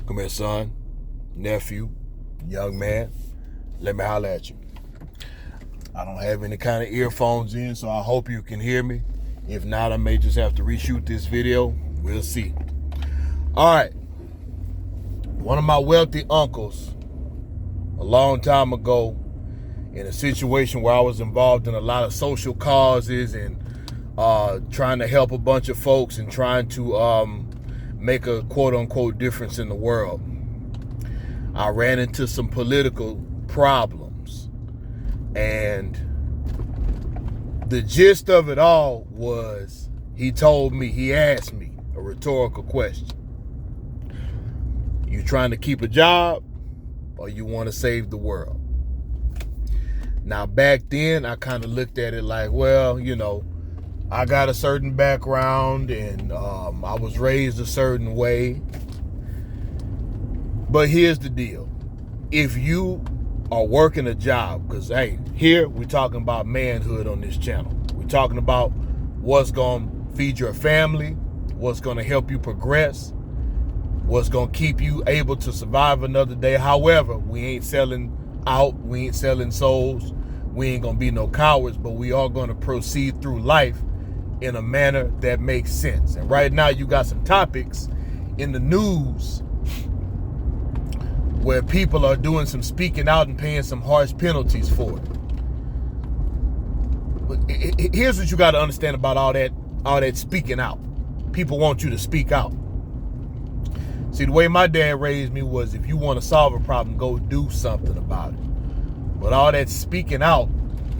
Come here, son, nephew, young man. Let me holler at you. I don't have any kind of earphones in, so I hope you can hear me. If not, I may just have to reshoot this video. We'll see. All right. One of my wealthy uncles, a long time ago, in a situation where I was involved in a lot of social causes and trying to help a bunch of folks and trying to make a quote-unquote difference in the world. I ran into some political problems, and the gist of it all was he asked me a rhetorical question. You trying to keep a job or you want to save the world? Now, back then, I kind of looked at it like, well, I got a certain background and I was raised a certain way. But here's the deal. If you are working a job, because, hey, here we're talking about manhood on this channel. We're talking about what's going to feed your family, what's going to help you progress, what's going to keep you able to survive another day. However, we ain't selling out. We ain't selling souls. We ain't going to be no cowards, but we are going to proceed through life in a manner that makes sense. And right now you got some topics in the news where people are doing some speaking out and paying some harsh penalties for it. But here's what you got to understand about all that speaking out. People want you to speak out. See, the way my dad raised me was, if you want to solve a problem, go do something about it. But all that speaking out,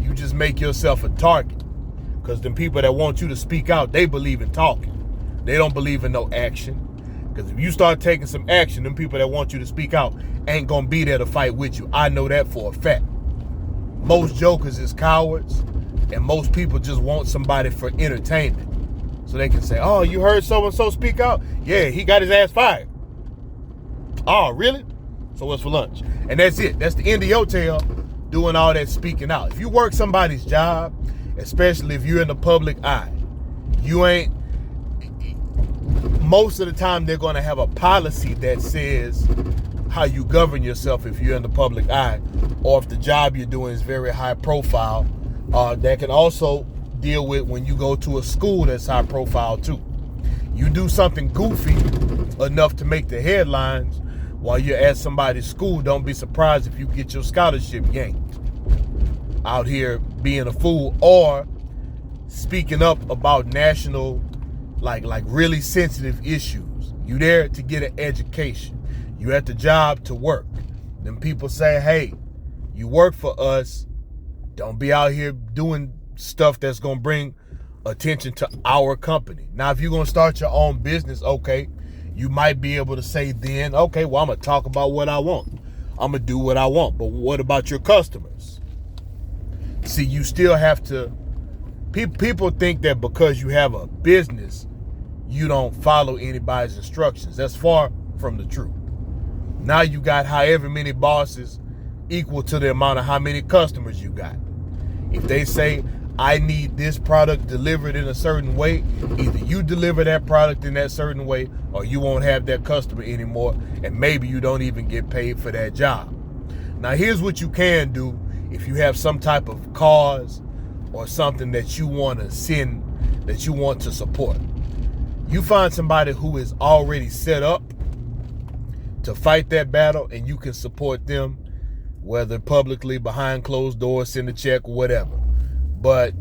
you just make yourself a target. Because them people that want you to speak out, they believe in talking. They don't believe in no action. Because if you start taking some action, them people that want you to speak out ain't going to be there to fight with you. I know that for a fact. Most jokers is cowards, and most people just want somebody for entertainment. So they can say, oh, you heard so-and-so speak out? Yeah, he got his ass fired. Oh, really? So what's for lunch? And that's it. That's the end of your tale, doing all that speaking out. If you work somebody's job, especially if you're in the public eye, most of the time they're going to have a policy that says how you govern yourself if you're in the public eye, or if the job you're doing is very high profile. That can also deal with when you go to a school that's high profile too. You do something goofy enough to make the headlines while you're at somebody's school, don't be surprised if you get your scholarship yanked. Out here being a fool or speaking up about national, like really sensitive issues. You there to get an education. You at the job to work. Then people say, hey, you work for us. Don't be out here doing stuff that's going to bring attention to our company. Now, if you're going to start your own business, okay, you might be able to say then, okay, well, I'm going to talk about what I want. I'm going to do what I want. But what about your customers? See, you still have to, people think that because you have a business, you don't follow anybody's instructions. That's far from the truth. Now you got however many bosses equal to the amount of how many customers you got. If they say, I need this product delivered in a certain way, either you deliver that product in that certain way or you won't have that customer anymore, and maybe you don't even get paid for that job. Now, here's what you can do if you have some type of cause or something that you want to send, that you want to support. You find somebody who is already set up to fight that battle, and you can support them, whether publicly, behind closed doors, send a check, or whatever. But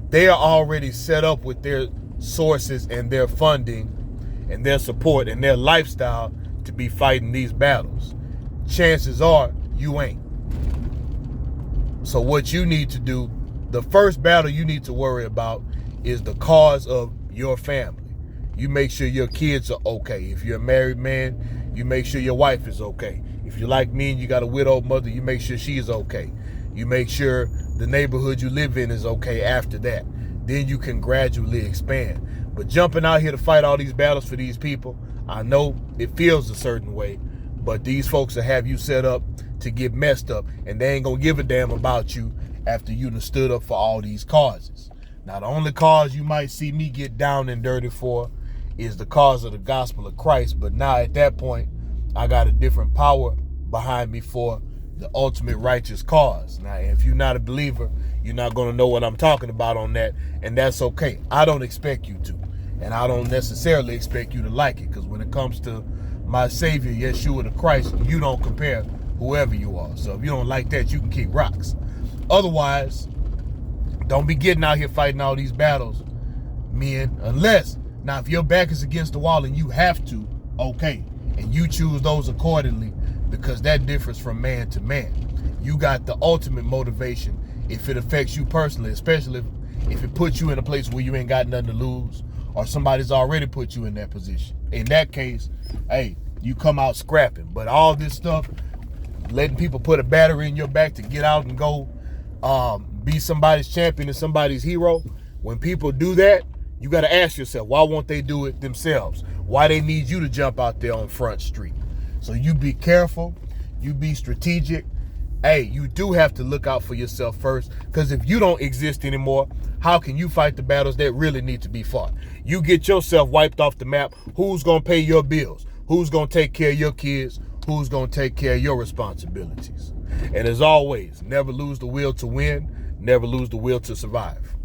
they are already set up with their sources and their funding and their support and their lifestyle to be fighting these battles. Chances are you ain't. So what you need to do, the first battle you need to worry about is the cause of your family. You make sure your kids are okay. If you're a married man, you make sure your wife is okay. If you're like me and you got a widowed mother, you make sure she's okay. You make sure the neighborhood you live in is okay after that. Then you can gradually expand. But jumping out here to fight all these battles for these people, I know it feels a certain way, but these folks will have you set up to get messed up, and they ain't gonna give a damn about you after you done stood up for all these causes. Now, the only cause you might see me get down and dirty for is the cause of the gospel of Christ, but now at that point, I got a different power behind me for the ultimate righteous cause. Now, if you're not a believer, you're not going to know what I'm talking about on that, and that's okay. I don't expect you to, and I don't necessarily expect you to like it, because when it comes to my Savior, Yeshua the Christ, you don't compare whoever you are. So if you don't like that, you can kick rocks. Otherwise, don't be getting out here fighting all these battles, men, unless, now if your back is against the wall and you have to, okay, and you choose those accordingly, because that differs from man to man. You got the ultimate motivation if it affects you personally, especially if it puts you in a place where you ain't got nothing to lose, or somebody's already put you in that position. In that case, hey, you come out scrapping. But all this stuff, letting people put a battery in your back to get out and go be somebody's champion and somebody's hero, when people do that, you got to ask yourself, why won't they do it themselves? Why they need you to jump out there on Front Street? So you be careful, you be strategic. Hey, you do have to look out for yourself first, because if you don't exist anymore, how can you fight the battles that really need to be fought? You get yourself wiped off the map, who's going to pay your bills? Who's going to take care of your kids? Who's going to take care of your responsibilities? And as always, never lose the will to win, never lose the will to survive.